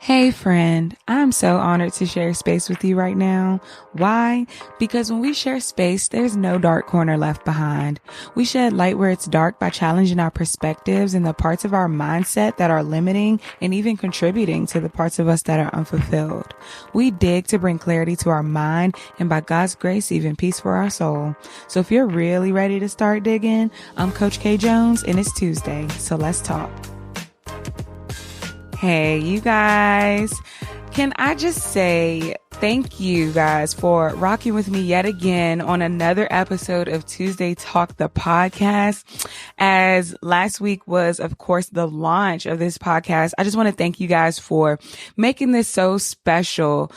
Hey friend, I'm so honored to share space with you right now. Why? Because when we share space, there's no dark corner left behind. We shed light where it's dark by challenging our perspectives and the parts of our mindset that are limiting and even contributing to the parts of us that are unfulfilled. We dig to bring clarity to our mind and by God's grace, even peace for our soul. So if you're really ready to start digging, I'm Coach K Jones and it's Tuesday, so let's talk. Hey, you guys, can I just say thank you guys for rocking with me yet again on another episode of Tuesday Talk, the podcast. As last week was, of course, the launch of this podcast, I just want to thank you guys for making this so special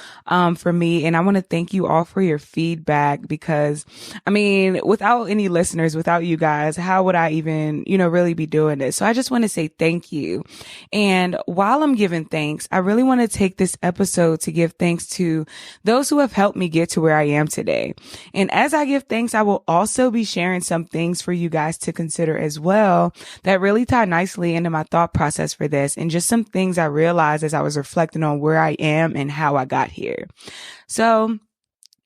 for me. And I want to thank you all for your feedback because, without any listeners, without you guys, how would I even, really be doing this? So I just want to say thank you. And while I'm giving thanks, I really want to take this episode to give thanks to those who have helped me get to where I am today. And as I give thanks, I will also be sharing some things for you guys to consider as well that really tie nicely into my thought process for this and just some things I realized as I was reflecting on where I am and how I got here. So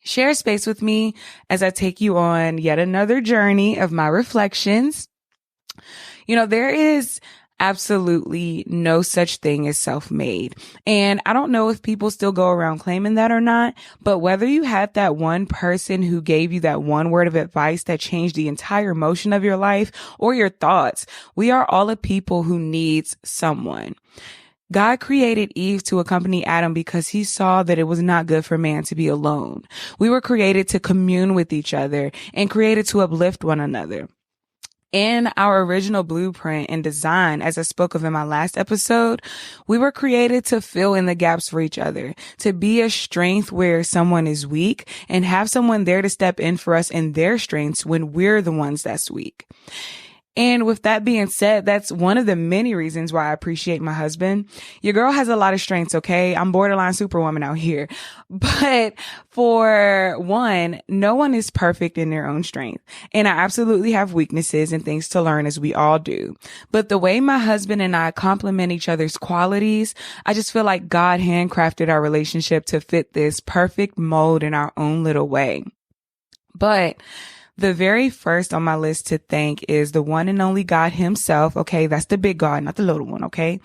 share space with me as I take you on yet another journey of my reflections. There is absolutely no such thing as self-made. And I don't know if people still go around claiming that or not, but whether you had that one person who gave you that one word of advice that changed the entire motion of your life or your thoughts, we are all a people who needs someone. God created Eve to accompany Adam because he saw that it was not good for man to be alone. We were created to commune with each other and created to uplift one another. In our original blueprint and design, as I spoke of in my last episode, we were created to fill in the gaps for each other, to be a strength where someone is weak and have someone there to step in for us in their strengths when we're the ones that's weak. And with that being said, that's one of the many reasons why I appreciate my husband. Your girl has a lot of strengths, okay? I'm borderline superwoman out here. But for one, no one is perfect in their own strength. And I absolutely have weaknesses and things to learn as we all do. But the way my husband and I complement each other's qualities, I just feel like God handcrafted our relationship to fit this perfect mold in our own little way. But the very first on my list to thank is the one and only God himself. Okay. That's the big God, not the little one. Okay.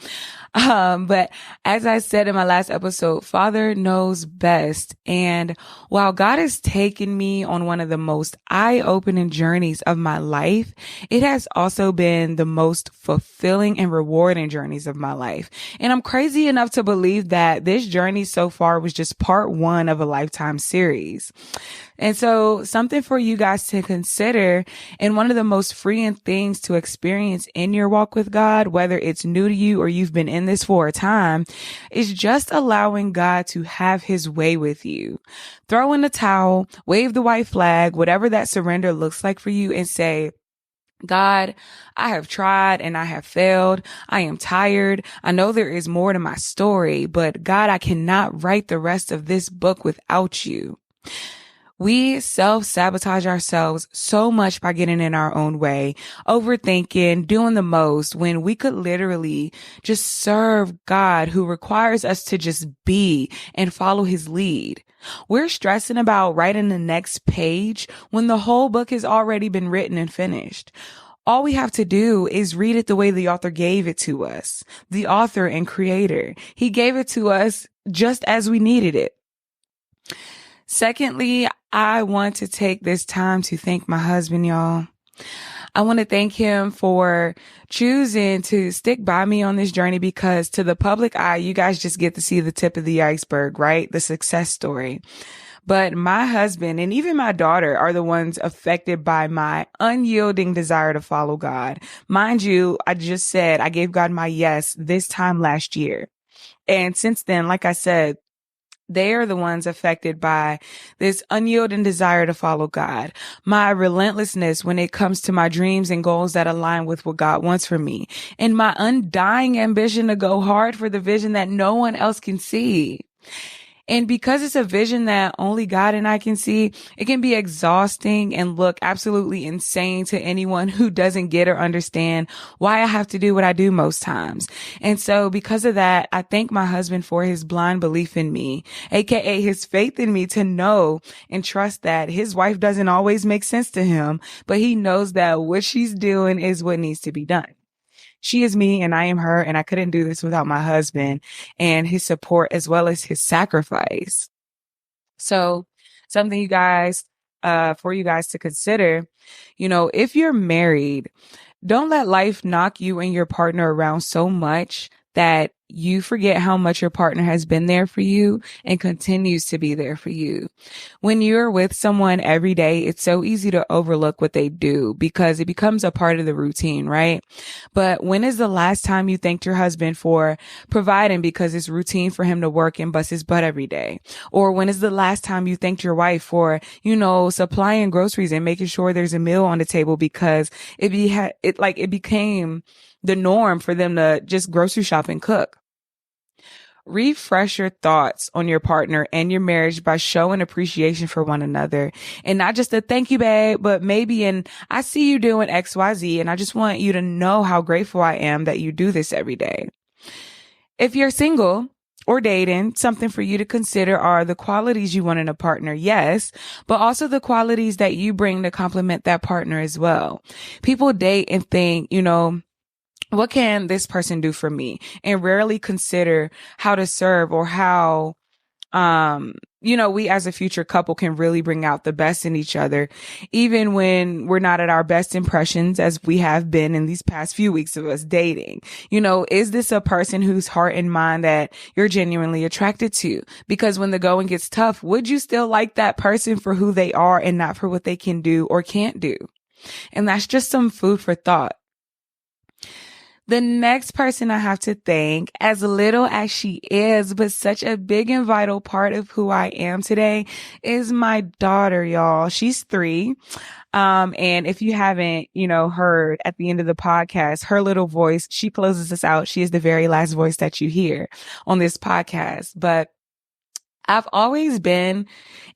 But as I said in my last episode, Father knows best. And while God has taken me on one of the most eye-opening journeys of my life, it has also been the most fulfilling and rewarding journeys of my life. And I'm crazy enough to believe that this journey so far was just part one of a lifetime series. And so something for you guys to consider, and one of the most freeing things to experience in your walk with God, whether it's new to you or you've been in this for a time, is just allowing God to have his way with you. Throw in the towel, wave the white flag, whatever that surrender looks like for you, and say, God, I have tried and I have failed. I am tired. I know there is more to my story, but God, I cannot write the rest of this book without you. We self-sabotage ourselves so much by getting in our own way, overthinking, doing the most, when we could literally just serve God, who requires us to just be and follow his lead. We're stressing about writing the next page when the whole book has already been written and finished. All we have to do is read it the way the author gave it to us. The author and creator. He gave it to us just as we needed it. Secondly, I want to take this time to thank my husband, y'all. I want to thank him for choosing to stick by me on this journey because to the public eye, you guys just get to see the tip of the iceberg, right? The success story. But my husband and even my daughter are the ones affected by my unyielding desire to follow God. Mind you, I just said I gave God my yes this time last year. And since then, like I said, they are the ones affected by this unyielding desire to follow God, my relentlessness when it comes to my dreams and goals that align with what God wants for me, and my undying ambition to go hard for the vision that no one else can see. And because it's a vision that only God and I can see, it can be exhausting and look absolutely insane to anyone who doesn't get or understand why I have to do what I do most times. And so because of that, I thank my husband for his blind belief in me, aka his faith in me to know and trust that his wife doesn't always make sense to him, but he knows that what she's doing is what needs to be done. She is me and I am her, and I couldn't do this without my husband and his support as well as his sacrifice. So something for you guys to consider, if you're married, don't let life knock you and your partner around so much that you forget how much your partner has been there for you and continues to be there for you. When you're with someone every day, it's so easy to overlook what they do because it becomes a part of the routine, right? But when is the last time you thanked your husband for providing because it's routine for him to work and bust his butt every day? Or when is the last time you thanked your wife for, supplying groceries and making sure there's a meal on the table because it became the norm for them to just grocery shop and cook? Refresh your thoughts on your partner and your marriage by showing appreciation for one another. And not just a thank you, babe, but maybe I see you doing XYZ and I just want you to know how grateful I am that you do this every day. If you're single or dating, something for you to consider are the qualities you want in a partner, yes, but also the qualities that you bring to complement that partner as well. People date and think, what can this person do for me? And rarely consider how to serve or how, we as a future couple can really bring out the best in each other, even when we're not at our best impressions as we have been in these past few weeks of us dating. Is this a person whose heart and mind that you're genuinely attracted to? Because when the going gets tough, would you still like that person for who they are and not for what they can do or can't do? And that's just some food for thought. The next person I have to thank, as little as she is, but such a big and vital part of who I am today, is my daughter, y'all. She's 3. And if you haven't, heard at the end of the podcast, her little voice, she closes us out. She is the very last voice that you hear on this podcast. But I've always been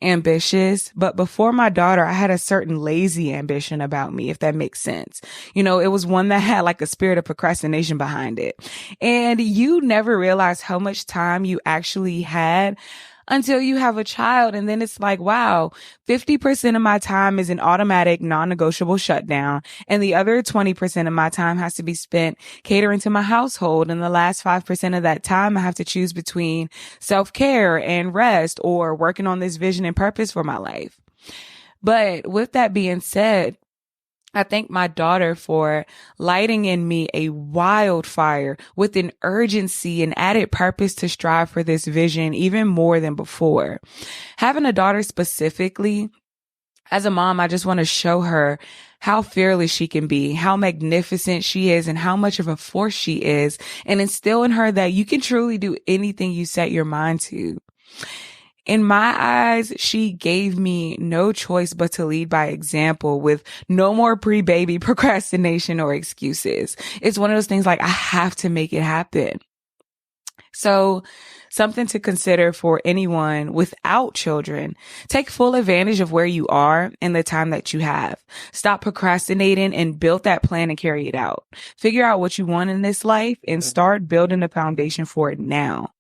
ambitious, but before my daughter, I had a certain lazy ambition about me, if that makes sense. It was one that had like a spirit of procrastination behind it. And you never realize how much time you actually had until you have a child. And then it's like, wow, 50% of my time is an automatic non-negotiable shutdown. And the other 20% of my time has to be spent catering to my household. And the last 5% of that time, I have to choose between self-care and rest or working on this vision and purpose for my life. But with that being said, I thank my daughter for lighting in me a wildfire with an urgency and added purpose to strive for this vision even more than before. Having a daughter specifically, as a mom, I just want to show her how fearless she can be, how magnificent she is, and how much of a force she is, and instill in her that you can truly do anything you set your mind to. In my eyes, she gave me no choice but to lead by example with no more pre-baby procrastination or excuses. It's one of those things like, I have to make it happen. So something to consider for anyone without children: take full advantage of where you are and the time that you have. Stop procrastinating and build that plan and carry it out. Figure out what you want in this life and start building a foundation for it now.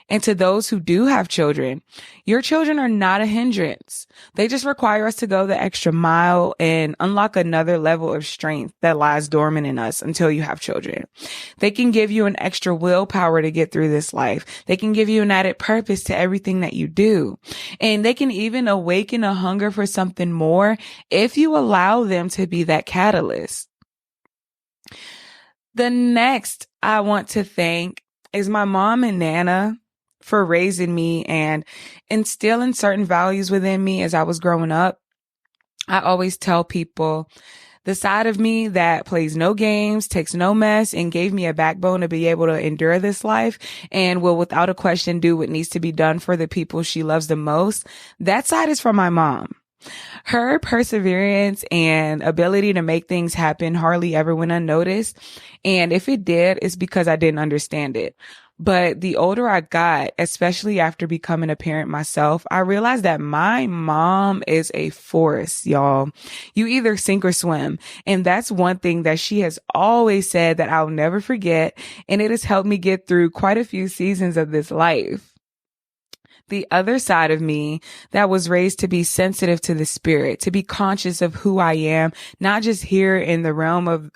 And to those who do have children, your children are not a hindrance. They just require us to go the extra mile and unlock another level of strength that lies dormant in us until you have children. They can give you an extra willpower to get through this life. They can give you an added purpose to everything that you do. And they can even awaken a hunger for something more if you allow them to be that catalyst. The next I want to thank is my mom and Nana for raising me and instilling certain values within me as I was growing up. I always tell people the side of me that plays no games, takes no mess, and gave me a backbone to be able to endure this life and will without a question do what needs to be done for the people she loves the most. That side is from my mom. Her perseverance and ability to make things happen hardly ever went unnoticed. And if it did, it's because I didn't understand it. But the older I got, especially after becoming a parent myself, I realized that my mom is a force, y'all. You either sink or swim. And that's one thing that she has always said that I'll never forget. And it has helped me get through quite a few seasons of this life. The other side of me that was raised to be sensitive to the spirit, to be conscious of who I am, not just here in the realm of,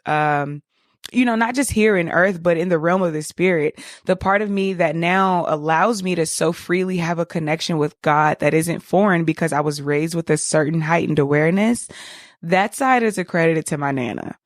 not just here in earth, but in the realm of the spirit. The part of me that now allows me to so freely have a connection with God that isn't foreign because I was raised with a certain heightened awareness. That side is accredited to my Nana.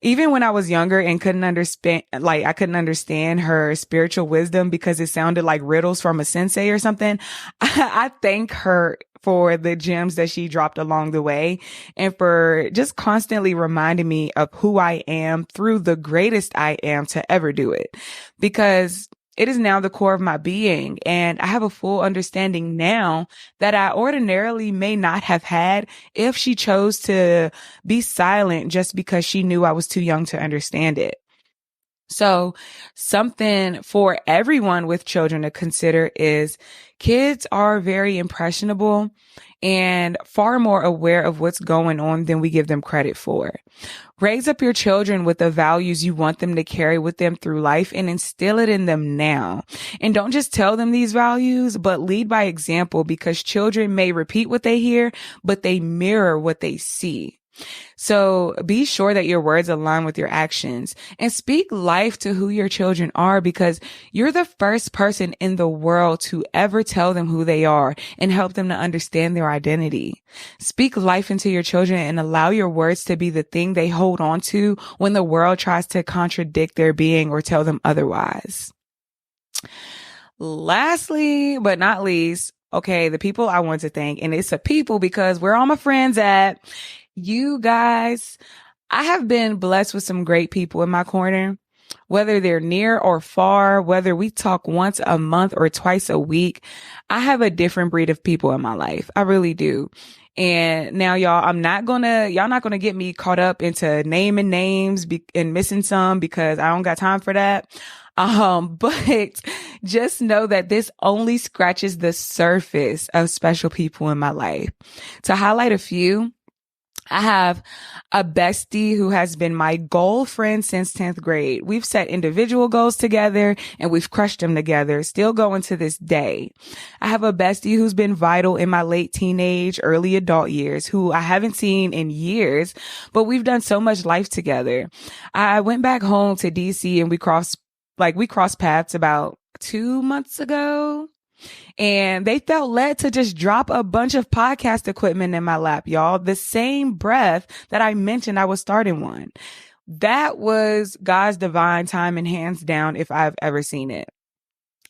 Even when I was younger and I couldn't understand her spiritual wisdom because it sounded like riddles from a sensei or something. I thank her for the gems that she dropped along the way and for just constantly reminding me of who I am through the greatest I am to ever do it, because it is now the core of my being, and I have a full understanding now that I ordinarily may not have had if she chose to be silent just because she knew I was too young to understand it. So something for everyone with children to consider is kids are very impressionable and far more aware of what's going on than we give them credit for. Raise up your children with the values you want them to carry with them through life and instill it in them now. And don't just tell them these values, but lead by example, because children may repeat what they hear, but they mirror what they see. So be sure that your words align with your actions and speak life to who your children are, because you're the first person in the world to ever tell them who they are and help them to understand their identity. Speak life into your children and allow your words to be the thing they hold on to when the world tries to contradict their being or tell them otherwise. Lastly, but not least, okay, the people I want to thank, and it's a people because where all my friends at. You guys, I have been blessed with some great people in my corner, whether they're near or far, whether we talk once a month or twice a week. I have a different breed of people in my life. I really do. And now, y'all, y'all not gonna get me caught up into naming names and missing some because I don't got time for that. But just know that this only scratches the surface of special people in my life. To highlight a few, I have a bestie who has been my goal friend since 10th grade. We've set individual goals together and we've crushed them together, still going to this day. I have a bestie who's been vital in my late teenage, early adult years, who I haven't seen in years, but we've done so much life together. I went back home to DC and we crossed paths about 2 months ago. And they felt led to just drop a bunch of podcast equipment in my lap, y'all. The same breath that I mentioned I was starting one. That was God's divine time and hands down if I've ever seen it.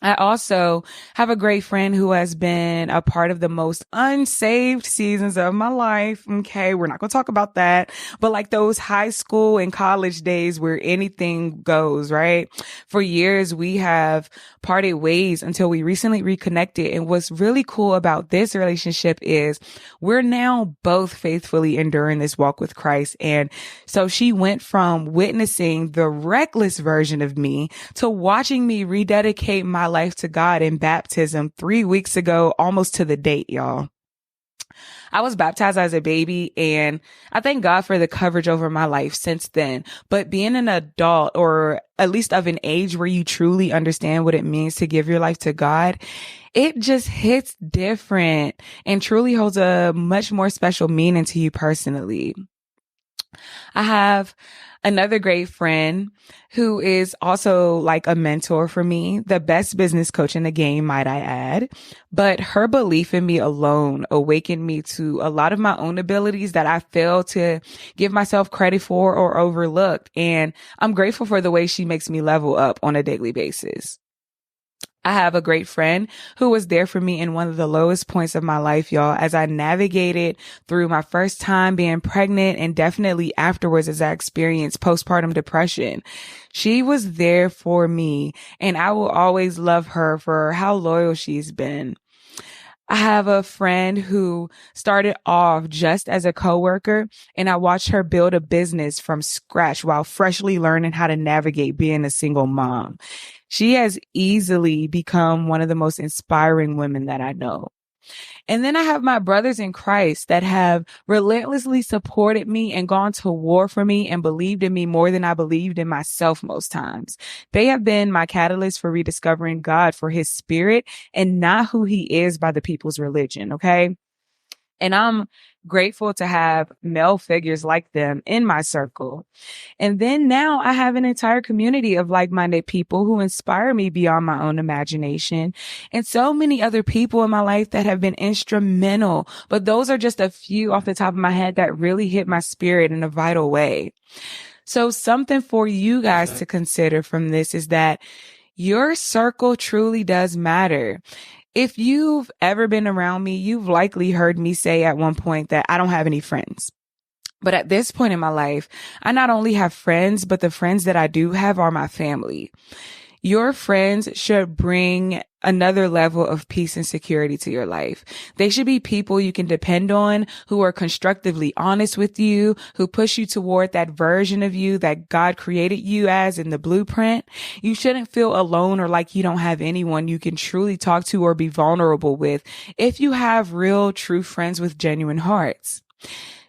I also have a great friend who has been a part of the most unsaved seasons of my life. Okay, we're not going to talk about that, but like those high school and college days where anything goes, right? For years, we have parted ways until we recently reconnected. And what's really cool about this relationship is we're now both faithfully enduring this walk with Christ. And so she went from witnessing the reckless version of me to watching me rededicate my life to God in baptism 3 weeks ago, almost to the date, y'all. I was baptized as a baby, and I thank God for the coverage over my life since then. But being an adult, or at least of an age where you truly understand what it means to give your life to God, it just hits different and truly holds a much more special meaning to you personally. I have another great friend who is also like a mentor for me, the best business coach in the game, might I add. But her belief in me alone awakened me to a lot of my own abilities that I failed to give myself credit for or overlooked. And I'm grateful for the way she makes me level up on a daily basis. I have a great friend who was there for me in one of the lowest points of my life, y'all, as I navigated through my first time being pregnant and definitely afterwards as I experienced postpartum depression. She was there for me, and I will always love her for how loyal she's been. I have a friend who started off just as a coworker, and I watched her build a business from scratch while freshly learning how to navigate being a single mom. She has easily become one of the most inspiring women that I know. And then I have my brothers in Christ that have relentlessly supported me and gone to war for me and believed in me more than I believed in myself most times. They have been my catalyst for rediscovering God for his spirit and not who he is by the people's religion. Okay. And I'm grateful to have male figures like them in my circle. And then now I have an entire community of like-minded people who inspire me beyond my own imagination, and so many other people in my life that have been instrumental. But those are just a few off the top of my head that really hit my spirit in a vital way. So something for you guys to consider from this is that your circle truly does matter. If you've ever been around me, you've likely heard me say at one point that I don't have any friends. But at this point in my life, I not only have friends, but the friends that I do have are my family. Your friends should bring another level of peace and security to your life. They should be people you can depend on, who are constructively honest with you, who push you toward that version of you that God created you as in the blueprint. You shouldn't feel alone or like you don't have anyone you can truly talk to or be vulnerable with if you have real, true friends with genuine hearts.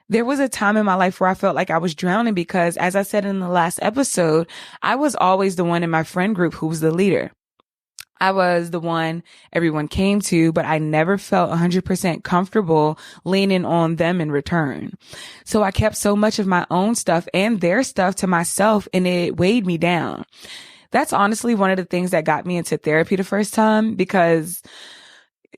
There was a time in my life where I felt like I was drowning because, as I said in the last episode, I was always the one in my friend group who was the leader. I was the one everyone came to, but I never felt 100% comfortable leaning on them in return. So I kept so much of my own stuff and their stuff to myself, and it weighed me down. That's honestly one of the things that got me into therapy the first time because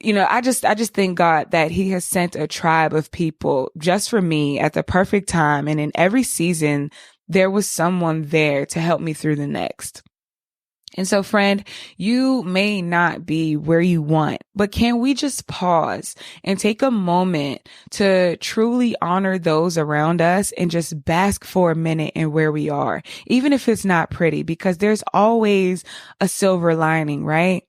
I just thank God that he has sent a tribe of people just for me at the perfect time. And in every season, there was someone there to help me through the next. And so, friend, you may not be where you want, but can we just pause and take a moment to truly honor those around us and just bask for a minute in where we are, even if it's not pretty, because there's always a silver lining, right?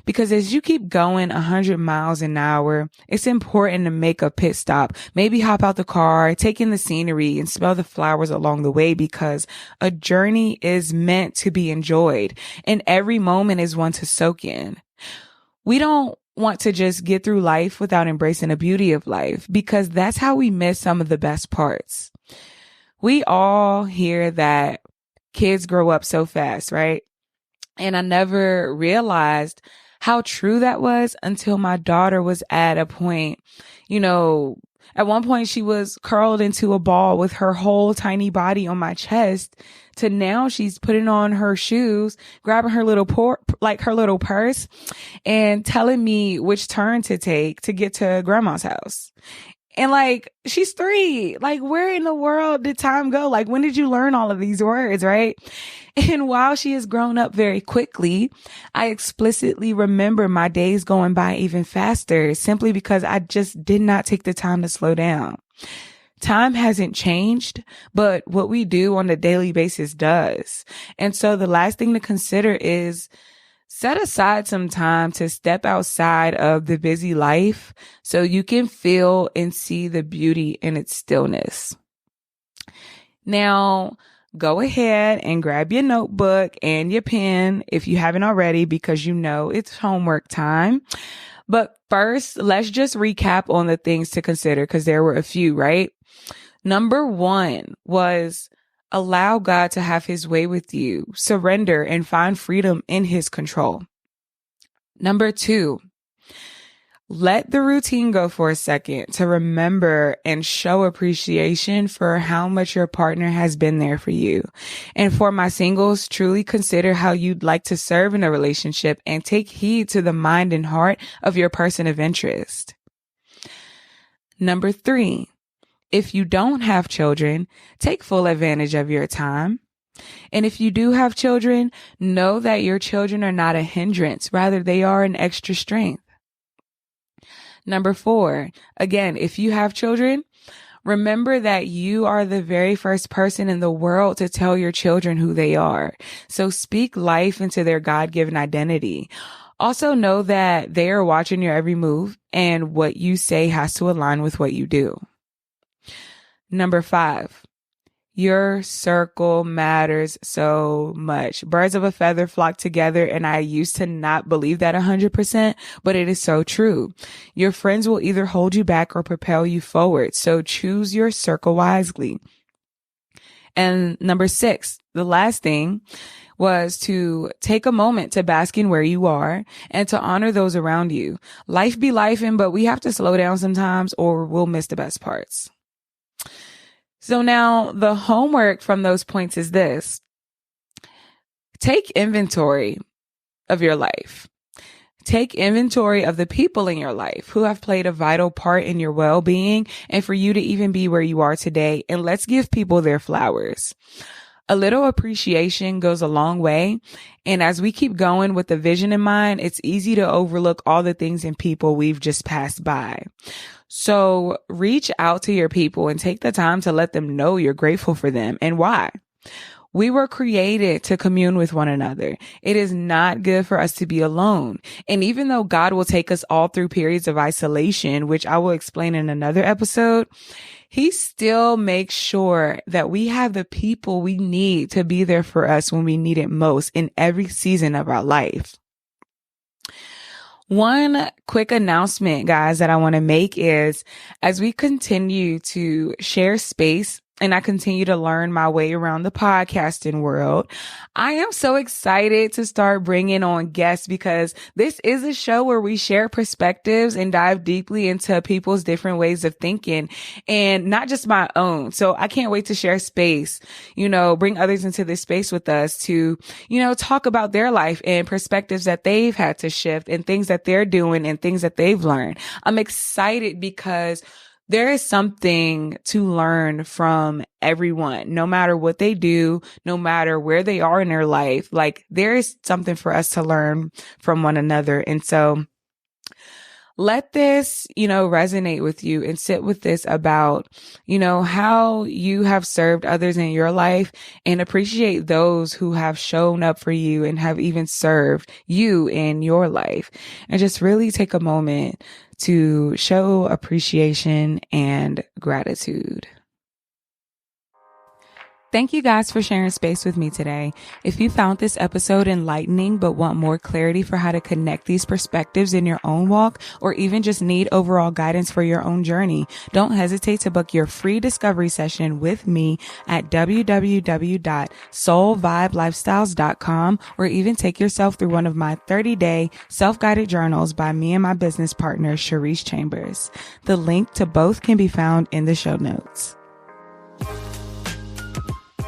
Because as you keep going 100 miles an hour, it's important to make a pit stop, maybe hop out the car, take in the scenery and smell the flowers along the way, because a journey is meant to be enjoyed and every moment is one to soak in. We don't want to just get through life without embracing the beauty of life, because that's how we miss some of the best parts. We all hear that kids grow up so fast, right? And I never realized how true that was until my daughter was at a point, at one point she was curled into a ball with her whole tiny body on my chest, to now she's putting on her shoes, grabbing her little her little purse and telling me which turn to take to get to grandma's house. And she's 3. Where in the world did time go? When did you learn all of these words, right? And while she has grown up very quickly, I explicitly remember my days going by even faster simply because I just did not take the time to slow down. Time hasn't changed, but what we do on a daily basis does. And so the last thing to consider is set aside some time to step outside of the busy life so you can feel and see the beauty in its stillness. Now, go ahead and grab your notebook and your pen if you haven't already, because it's homework time. But first, let's just recap on the things to consider, because there were a few, right? Number 1 was allow God to have his way with you. Surrender and find freedom in his control. Number 2, let the routine go for a second to remember and show appreciation for how much your partner has been there for you. And for my singles, truly consider how you'd like to serve in a relationship and take heed to the mind and heart of your person of interest. Number 3, if you don't have children, take full advantage of your time. And if you do have children, know that your children are not a hindrance. Rather, they are an extra strength. Number 4, again, if you have children, remember that you are the very first person in the world to tell your children who they are. So speak life into their God-given identity. Also know that they are watching your every move, and what you say has to align with what you do. Number 5, Your circle matters so much. Birds of a feather flock together, and I used to not believe that 100%, but it is so true. Your friends will either hold you back or propel you forward, so choose your circle wisely. And number 6, the last thing was to take a moment to bask in where you are and to honor those around you. Life be lifing, but we have to slow down sometimes or we'll miss the best parts. So now the homework from those points is this. Take inventory of your life. Take inventory of the people in your life who have played a vital part in your well-being and for you to even be where you are today. And let's give people their flowers. A little appreciation goes a long way. And as we keep going with the vision in mind, it's easy to overlook all the things and people we've just passed by. So reach out to your people and take the time to let them know you're grateful for them and why. We were created to commune with one another. It is not good for us to be alone. And even though God will take us all through periods of isolation, which I will explain in another episode, He still makes sure that we have the people we need to be there for us when we need it most in every season of our life. One quick announcement, guys, that I want to make is as we continue to share space and I continue to learn my way around the podcasting world, I am so excited to start bringing on guests because this is a show where we share perspectives and dive deeply into people's different ways of thinking and not just my own. So I can't wait to share space, bring others into this space with us to, talk about their life and perspectives that they've had to shift and things that they're doing and things that they've learned. I'm excited because there is something to learn from everyone, no matter what they do, no matter where they are in their life. Like there is something for us to learn from one another. And so let this, resonate with you and sit with this about, how you have served others in your life and appreciate those who have shown up for you and have even served you in your life. And just really take a moment to show appreciation and gratitude. Thank you guys for sharing space with me today. If you found this episode enlightening but want more clarity for how to connect these perspectives in your own walk or even just need overall guidance for your own journey, don't hesitate to book your free discovery session with me at www.soulvibelifestyles.com or even take yourself through one of my 30-day self-guided journals by me and my business partner, Sharice Chambers. The link to both can be found in the show notes.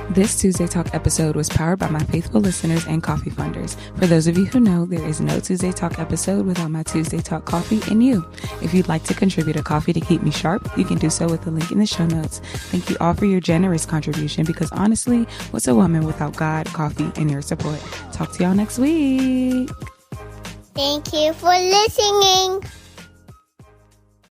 This Tuesday Talk episode was powered by my faithful listeners and coffee funders. For those of you who know, there is no Tuesday Talk episode without my Tuesday Talk coffee and you. If you'd like to contribute a coffee to keep me sharp, you can do so with the link in the show notes. Thank you all for your generous contribution because honestly, what's a woman without God, coffee, and your support? Talk to y'all next week. Thank you for listening.